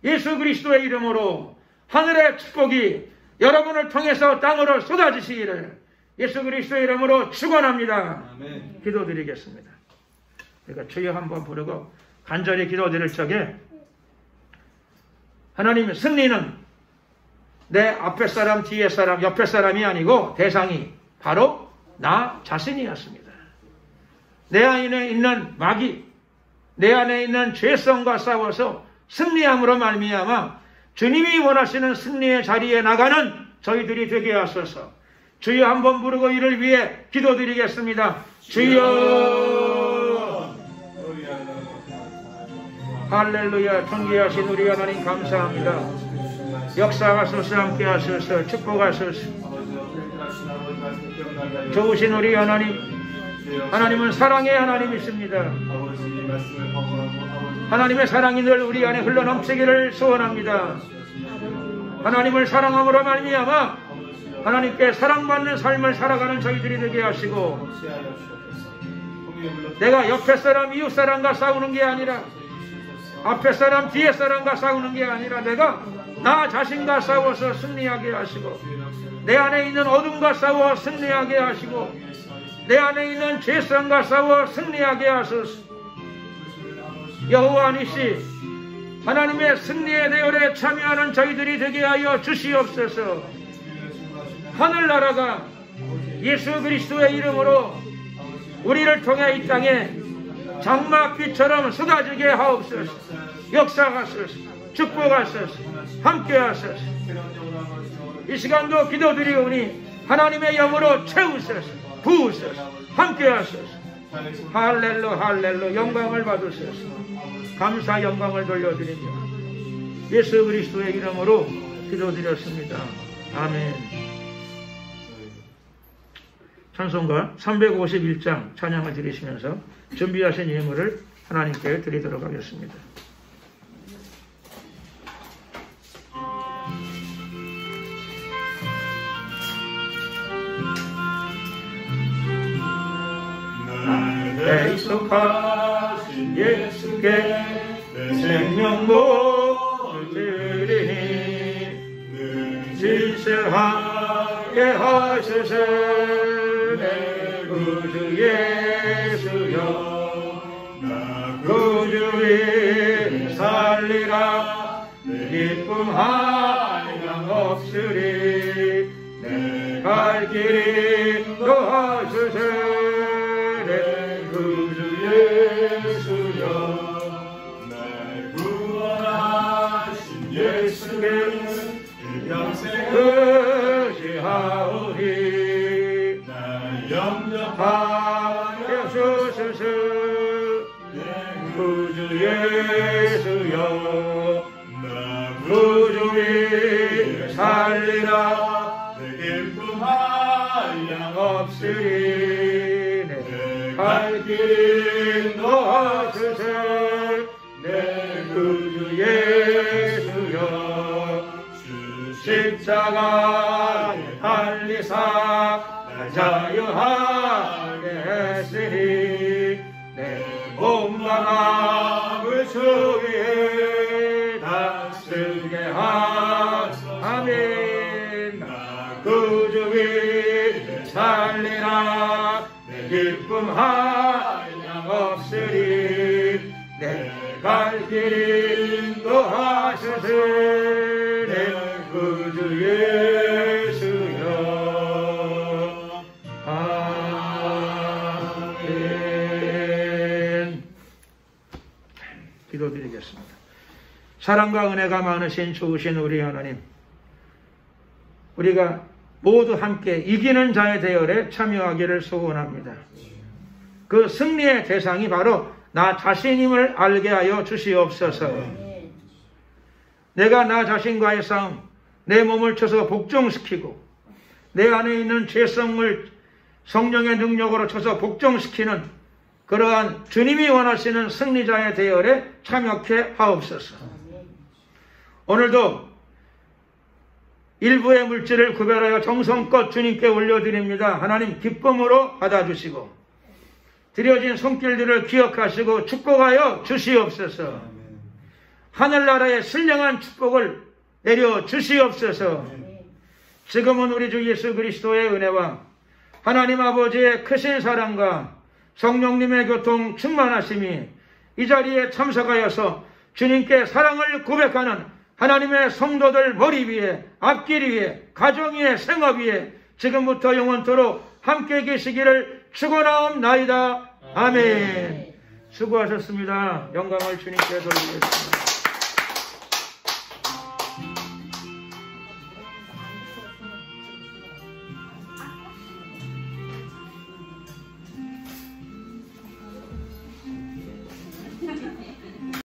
예수 그리스도의 이름으로 하늘의 축복이 여러분을 통해서 땅으로 쏟아지시기를 예수 그리스도의 이름으로 축원합니다. 아멘. 기도드리겠습니다. 그러니까 주여 한번 부르고 간절히 기도드릴 적에 하나님의 승리는 내 앞에 사람, 뒤에 사람, 옆에 사람이 아니고 대상이 바로 나 자신이었습니다. 내 안에 있는 마귀, 내 안에 있는 죄성과 싸워서 승리함으로 말미암아 주님이 원하시는 승리의 자리에 나가는 저희들이 되게 하소서. 주여 한번 부르고 이를 위해 기도드리겠습니다. 주여 할렐루야. 존귀하신 우리 하나님 감사합니다. 역사하소서, 함께하소서, 축복하소서. 좋으신 우리 하나님, 하나님은 사랑의 하나님이십니다. 하나님의 사랑이 늘 우리 안에 흘러넘치기를 소원합니다. 하나님을 사랑함으로 말미암아 하나님께 사랑받는 삶을 살아가는 저희들이 되게 하시고, 내가 옆에 사람, 이웃 사람과 싸우는 게 아니라, 앞에 사람, 뒤에 사람과 싸우는 게 아니라, 내가 나 자신과 싸워서 승리하게 하시고, 내 안에 있는 어둠과 싸워 승리하게 하시고, 내 안에 있는 죄성과 싸워 승리하게 하소서. 여호와 니시, 하나님의 승리의 대열에 참여하는 저희들이 되게 하여 주시옵소서. 하늘나라가 예수 그리스도의 이름으로 우리를 통해 이 땅에 장막비처럼 쏟아지게 하옵소서. 역사하소서, 축복하소서, 함께하소서. 이 시간도 기도드리오니 하나님의 영으로 채우소서, 부으소서, 함께하소서. 할렐루 할렐루. 영광을 받으소서. 감사 영광을 돌려드리며 예수 그리스도의 이름으로 기도드렸습니다. 아멘. 찬송가 351장 찬양을 드리시면서 준비하신 예물을 하나님께 드리도록 하겠습니다. 나의 속하신 예수께 내 생명 모두 드리니 진실하게 하소서. 내 구주 예수여, 나 구주 위에 살리라. 내 기쁨 한량 없으리. 내 갈 길이 인도하소서. 내 구주 예수여, 날 구원하신 예수께 일평생 의지하오니. 날 영접하여 주소서. 내 구주 예수여, 나 구주 위에 살리라. 내 기쁨 한량 없으리. 갈 길이 인도하소서. 내 구주 예수여, 주 십자가에 달리사 날 자유하게 했으니. 내 몸과 마음을 주 위에 다스게 하소서. 아멘. 나 구주 위에 살리라. 내 기쁨 한량 없으리. 내 갈 길이 인도하소서. 내 구주 예수여. 아멘. 기도드리겠습니다. 사랑과 은혜가 많으신 좋으신 우리 하나님, 우리가 모두 함께 이기는 자의 대열에 참여하기를 소원합니다. 그 승리의 대상이 바로 나 자신임을 알게 하여 주시옵소서. 내가 나 자신과의 싸움, 내 몸을 쳐서 복종시키고 내 안에 있는 죄성을 성령의 능력으로 쳐서 복종시키는 그러한 주님이 원하시는 승리자의 대열에 참여케 하옵소서. 오늘도 일부의 물질을 구별하여 정성껏 주님께 올려드립니다. 하나님 기쁨으로 받아주시고 드려진 손길들을 기억하시고 축복하여 주시옵소서. 하늘나라의 신령한 축복을 내려 주시옵소서. 지금은 우리 주 예수 그리스도의 은혜와 하나님 아버지의 크신 사랑과 성령님의 교통 충만하심이 이 자리에 참석하여서 주님께 사랑을 고백하는 하나님의 성도들 머리 위에, 앞길 위에, 가정 위에, 생업 위에 지금부터 영원토록 함께 계시기를 축원하옵나이다. 아멘. 수고하셨습니다. 영광을 주님께 돌리겠습니다.